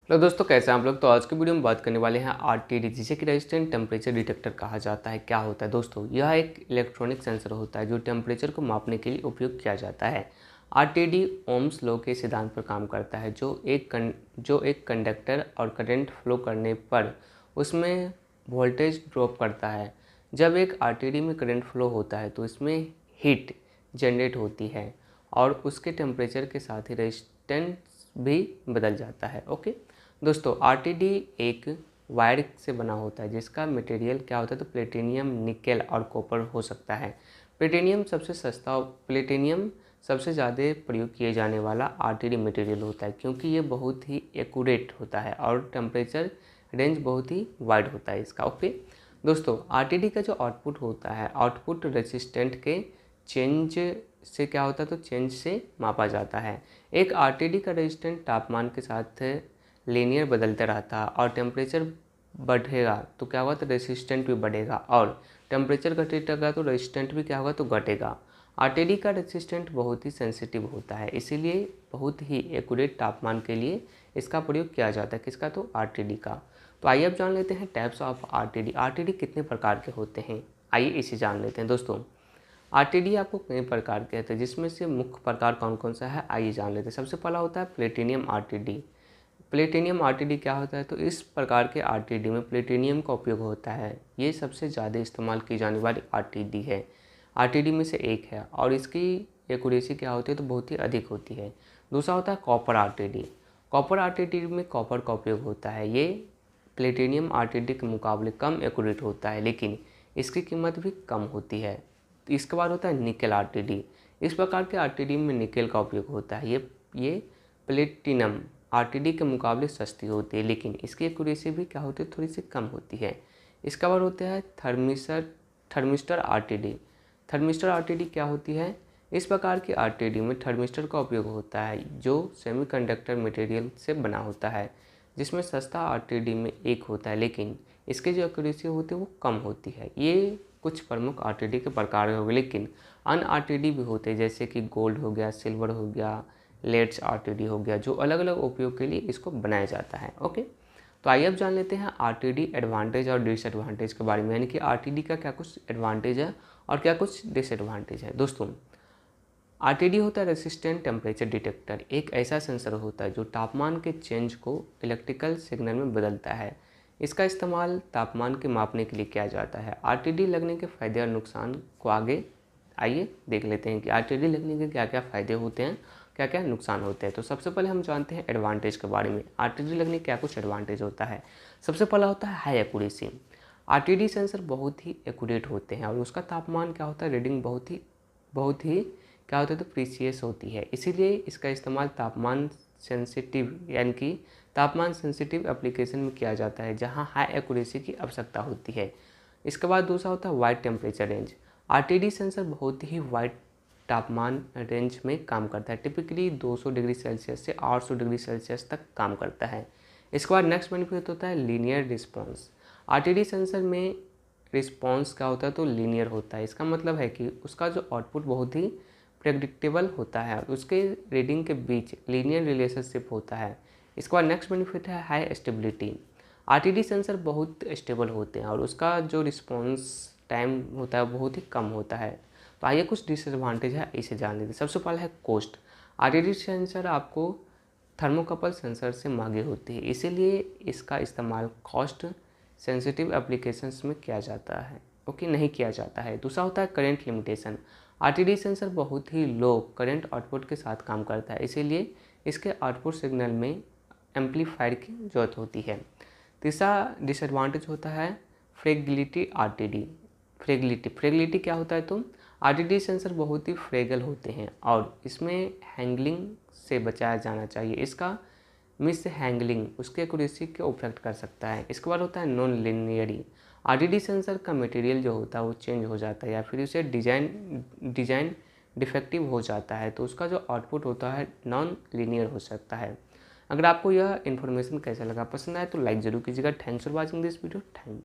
Hello दोस्तों, कैसे हैं आप लोग। तो आज की वीडियो में बात करने वाले हैं आरटीडी, जिसे कि रेजिस्टेंट टेम्परेचर डिटेक्टर कहा जाता है। क्या होता है दोस्तों, यह एक इलेक्ट्रॉनिक सेंसर होता है जो टेम्परेचर को मापने के लिए उपयोग किया जाता है। आरटीडी ओम्स लॉ के सिद्धांत पर काम करता है, जो एक कंडक्टर और करंट फ्लो करने पर उसमें वोल्टेज ड्रॉप करता है। जब एक आरटीडी में करंट फ्लो होता है तो इसमें हीट जनरेट होती है और उसके टेम्परेचर के साथ ही रेजिस्टेंस भी बदल जाता है। ओके दोस्तों, आरटीडी एक वायर से बना होता है जिसका मटेरियल क्या होता है, तो प्लेटिनियम, निकेल और कॉपर हो सकता है। प्लेटिनियम सबसे सस्ता और प्लेटिनियम सबसे ज़्यादा प्रयोग किए जाने वाला आरटीडी मटेरियल होता है, क्योंकि ये बहुत ही एक्यूरेट होता है और टेम्परेचर रेंज बहुत ही वाइड होता है इसका। ओके दोस्तों, आरटीडी का जो आउटपुट होता है, आउटपुट रेजिस्टेंट के चेंज से क्या होता है, तो चेंज से मापा जाता है। एक आरटीडी का रेजिस्टेंट तापमान के साथ लीनियर बदलता रहता है और टेम्परेचर बढ़ेगा तो क्या होगा, तो रेजिस्टेंट भी बढ़ेगा, और टेम्परेचर घटेगा तो रेजिस्टेंट भी क्या होगा, तो घटेगा। आरटीडी का रेजिस्टेंट बहुत ही सेंसिटिव होता है, इसीलिए बहुत ही एक्यूरेट तापमान के लिए इसका प्रयोग किया जाता है। किसका, तो आरटीडी का। तो आइए अब जान लेते हैं टाइप्स ऑफ आरटीडी। आरटीडी कितने प्रकार के होते हैं, आइए इसे जान लेते हैं दोस्तों। आरटीडी आपको कई प्रकार के होते हैं, जिसमें से मुख्य प्रकार कौन कौन सा है, आइए जान लेते हैं। सबसे पहला होता है प्लेटिनियम आरटीडी। प्लेटिनियम आरटीडी क्या होता है, तो इस प्रकार के आरटीडी में प्लेटिनियम का उपयोग होता है। ये सबसे ज़्यादा इस्तेमाल की जाने वाली आरटीडी है, आरटीडी में से एक है, और इसकी एक्यूरेसी क्या होती है, तो बहुत ही अधिक होती है। दूसरा होता है कॉपर आरटीडी। कॉपर आरटीडी में कॉपर का उपयोग होता है। ये प्लेटिनियम आरटीडी के मुकाबले कम एक्यूरेट होता है, लेकिन इसकी कीमत भी कम होती है। इसके बाद होता है निकेल आरटीडी। इस प्रकार के आरटीडी में निकेल का उपयोग होता है। ये प्लेटिनम आरटीडी के मुकाबले सस्ती होती है, लेकिन इसकी एक्यूरेसी भी क्या होती है, थोड़ी सी कम होती है। इसके बाद होता है थर्मिस्टर आरटीडी। थर्मिस्टर आरटीडी क्या होती है, इस प्रकार की आरटीडी में थर्मिस्टर का उपयोग होता है, जो सेमीकंडक्टर मटेरियल से बना होता है, जिसमें सस्ता आरटीडी में एक होता है, लेकिन इसकी जो एक्यूरेसी होती है वो कम होती है। ये कुछ प्रमुख आरटीडी के प्रकार हो गए, लेकिन अन्य आरटीडी भी होते हैं, जैसे कि गोल्ड हो गया, सिल्वर हो गया, लेड्स आरटीडी हो गया, जो अलग अलग उपयोग के लिए इसको बनाया जाता है। ओके, तो आइए अब जान लेते हैं आरटीडी एडवांटेज और डिसएडवांटेज के बारे में, यानी कि आरटीडी का क्या कुछ एडवांटेज है और क्या कुछ डिसएडवांटेज है। दोस्तों, आरटीडी होता है रेसिस्टेंट टेम्परेचर डिटेक्टर। एक ऐसा सेंसर होता है जो तापमान के चेंज को इलेक्ट्रिकल सिग्नल में बदलता है। इसका इस्तेमाल तापमान के मापने के लिए किया जाता है। आरटीडी लगने के फ़ायदे और नुकसान को आगे आइए देख लेते हैं कि आरटीडी लगने के क्या क्या फ़ायदे होते हैं, क्या क्या नुकसान होते हैं। तो सबसे पहले हम जानते हैं एडवांटेज के बारे में। आरटीडी लगने क्या कुछ एडवांटेज होता है। सबसे पहला होता है हाई एक्यूरेसी। आरटीडी सेंसर बहुत ही एक्यूरेट होते हैं और उसका तापमान क्या होता है, रीडिंग बहुत ही क्या होता है, तो प्रीसियस होती है। इसीलिए इसका इस्तेमाल तापमान सेंसिटिव एप्लीकेशन में किया जाता है, जहाँ हाई एक्यूरेसी की आवश्यकता होती है। इसके बाद दूसरा होता है wide temperature range. RTD sensor बहुत ही वाइड तापमान रेंज में काम करता है, टिपिकली 200 डिग्री सेल्सियस से 800 डिग्री सेल्सियस तक काम करता है। इसके बाद नेक्स्ट बेनिफिट होता है लीनियर रिस्पॉन्स। आरटीडी सेंसर में रिस्पॉन्स क्या होता है, तो लीनियर होता है। इसका मतलब है कि उसका जो आउटपुट बहुत ही प्रेडिक्टेबल होता है, उसके रीडिंग के बीच लीनियर रिलेशनशिप होता है। इसके बाद नेक्स्ट बेनिफिट है हाई स्टेबिलिटी। आरटीडी सेंसर बहुत स्टेबल होते हैं और उसका जो रिस्पॉन्स टाइम होता है बहुत ही कम होता है। तो आइए कुछ डिसएडवांटेज है, इसे जान लीजिए। सबसे पहला है कॉस्ट। आरटीडी सेंसर आपको थर्मोकपल सेंसर से महंगी होती है, इसीलिए इसका इस्तेमाल कॉस्ट सेंसिटिव एप्लीकेशंस में किया जाता है, ओके, नहीं किया जाता है। दूसरा होता है करंट लिमिटेशन। आरटीडी सेंसर बहुत ही लो करंट आउटपुट के साथ काम करता है, इसीलिए इसके आउटपुट सिग्नल में एम्पलीफायर की ज़रूरत होती है। तीसरा डिसएडवांटेज होता है फ्रेगिलिटी आरटीडी। फ्रेगिलिटी क्या होता है, तो आरटीडी सेंसर बहुत ही फ्रेगल होते हैं और इसमें हैंगलिंग से बचाया जाना चाहिए। इसका मिस हैंगलिंग उसके एक्यूरेसी को अफेक्ट कर सकता है। इसके बाद होता है नॉन लीनियरी। आरटीडी सेंसर का मटेरियल जो होता है वो चेंज हो जाता है या फिर उसे डिज़ाइन डिफेक्टिव हो जाता है, तो उसका जो आउटपुट होता है नॉन लीनियर हो सकता है। अगर आपको यह इन्फॉर्मेशन कैसा लगा, पसंद आए तो लाइक ज़रूर कीजिएगा। Thanks for watching this video. Thank